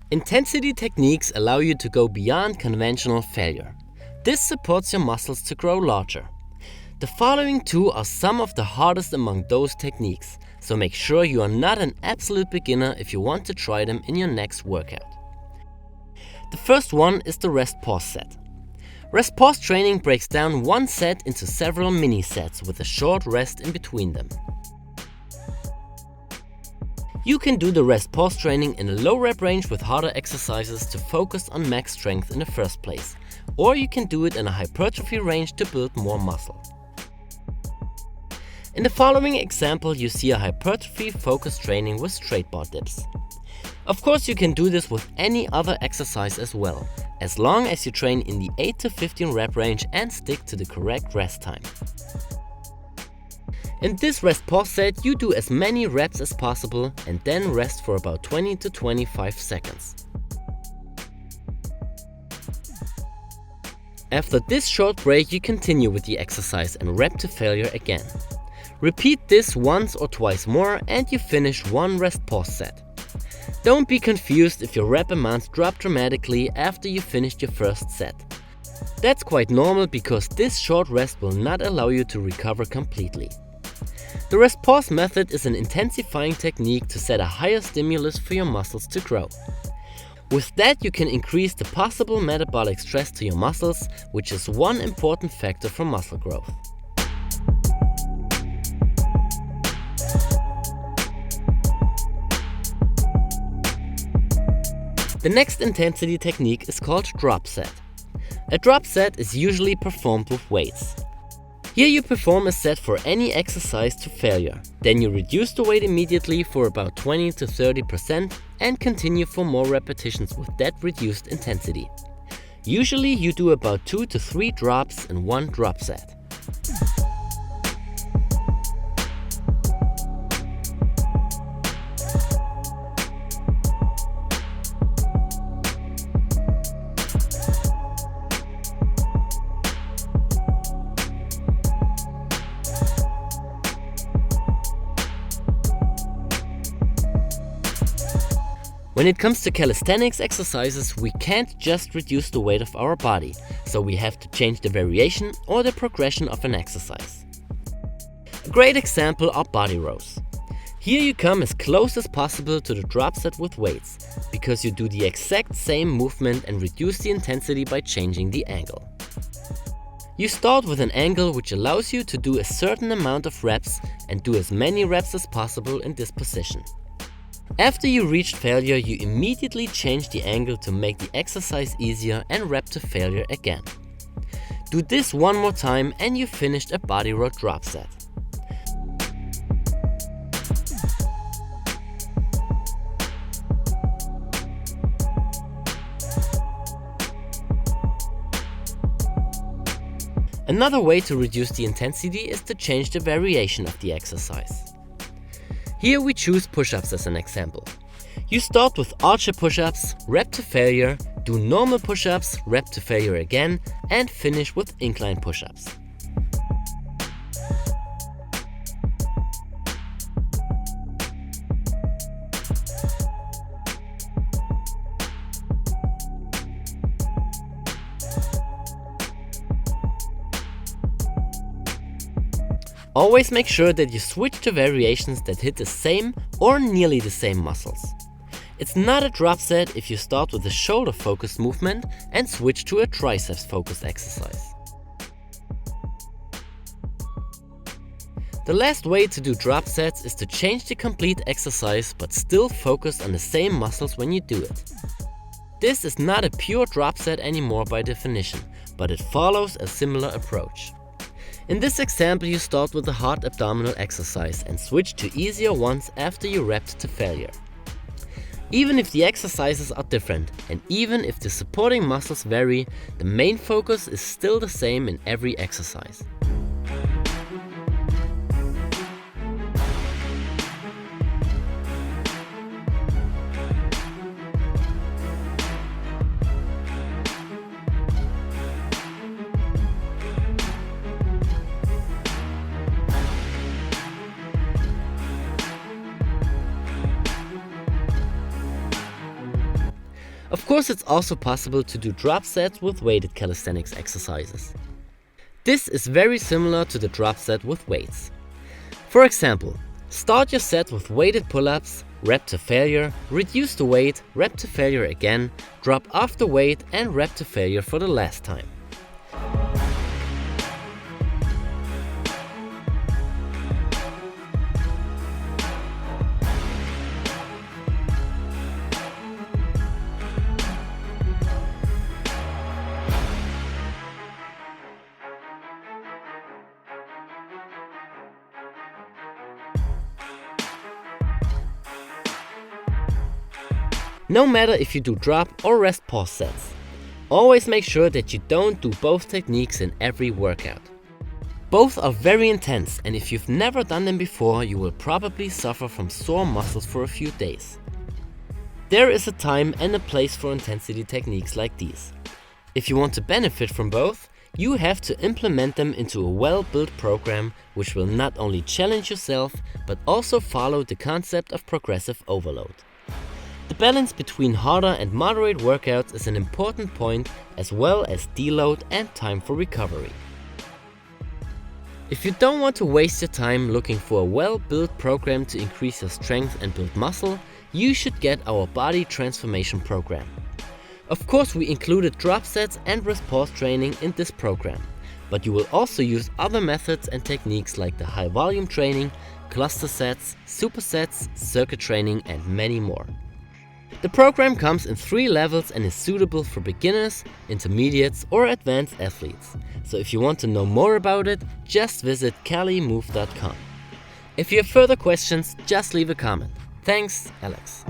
Intensity techniques allow you to go beyond conventional failure. This supports your muscles to grow larger. The following two are some of the hardest among those techniques, so make sure you are not an absolute beginner if you want to try them in your next workout. The first one is the rest-pause set. Rest-pause training breaks down one set into several mini sets with a short rest in between them. You can do the rest-pause training in a low rep range with harder exercises to focus on max strength in the first place, or you can do it in a hypertrophy range to build more muscle. In the following example, you see a hypertrophy-focused training with straight bar dips. Of course, you can do this with any other exercise as well, as long as you train in the 8 to 15 rep range and stick to the correct rest time. In this rest-pause set, you do as many reps as possible and then rest for about 20 to 25 seconds. After this short break, you continue with the exercise and rep to failure again. Repeat this once or twice more and you finish one rest-pause set. Don't be confused if your rep amounts drop dramatically after you finished your first set. That's quite normal because this short rest will not allow you to recover completely. The rest-pause method is an intensifying technique to set a higher stimulus for your muscles to grow. With that, you can increase the possible metabolic stress to your muscles, which is one important factor for muscle growth. The next intensity technique is called drop set. A drop set is usually performed with weights. Here you perform a set for any exercise to failure. Then you reduce the weight immediately for about 20 to 30% and continue for more repetitions with that reduced intensity. Usually you do about 2 to 3 drops in one drop set. When it comes to calisthenics exercises, we can't just reduce the weight of our body, so we have to change the variation or the progression of an exercise. A great example are body rows. Here you come as close as possible to the drop set with weights, because you do the exact same movement and reduce the intensity by changing the angle. You start with an angle which allows you to do a certain amount of reps and do as many reps as possible in this position. After you reached failure, you immediately change the angle to make the exercise easier and rep to failure again. Do this one more time and you finished a body row drop set. Another way to reduce the intensity is to change the variation of the exercise. Here we choose push-ups as an example. You start with archer push-ups, rep to failure, do normal push-ups, rep to failure again, and finish with incline push-ups. Always make sure that you switch to variations that hit the same or nearly the same muscles. It's not a drop set if you start with a shoulder-focused movement and switch to a triceps-focused exercise. The last way to do drop sets is to change the complete exercise but still focus on the same muscles when you do it. This is not a pure drop set anymore by definition, but it follows a similar approach. In this example, you start with a hard abdominal exercise and switch to easier ones after you repped to failure. Even if the exercises are different and even if the supporting muscles vary, the main focus is still the same in every exercise. Of course, it's also possible to do drop sets with weighted calisthenics exercises. This is very similar to the drop set with weights. For example, start your set with weighted pull-ups, rep to failure, reduce the weight, rep to failure again, drop off the weight and rep to failure for the last time. No matter if you do drop or rest pause sets, always make sure that you don't do both techniques in every workout. Both are very intense, and if you've never done them before, you will probably suffer from sore muscles for a few days. There is a time and a place for intensity techniques like these. If you want to benefit from both, you have to implement them into a well-built program which will not only challenge yourself but also follow the concept of progressive overload. The balance between harder and moderate workouts is an important point, as well as deload and time for recovery. If you don't want to waste your time looking for a well-built program to increase your strength and build muscle, you should get our body transformation program. Of course, we included drop sets and rest pause training in this program, but you will also use other methods and techniques like the high volume training, cluster sets, supersets, circuit training and many more. The program comes in 3 levels and is suitable for beginners, intermediates or advanced athletes. So if you want to know more about it, just visit calimove.com. If you have further questions, just leave a comment. Thanks, Alex.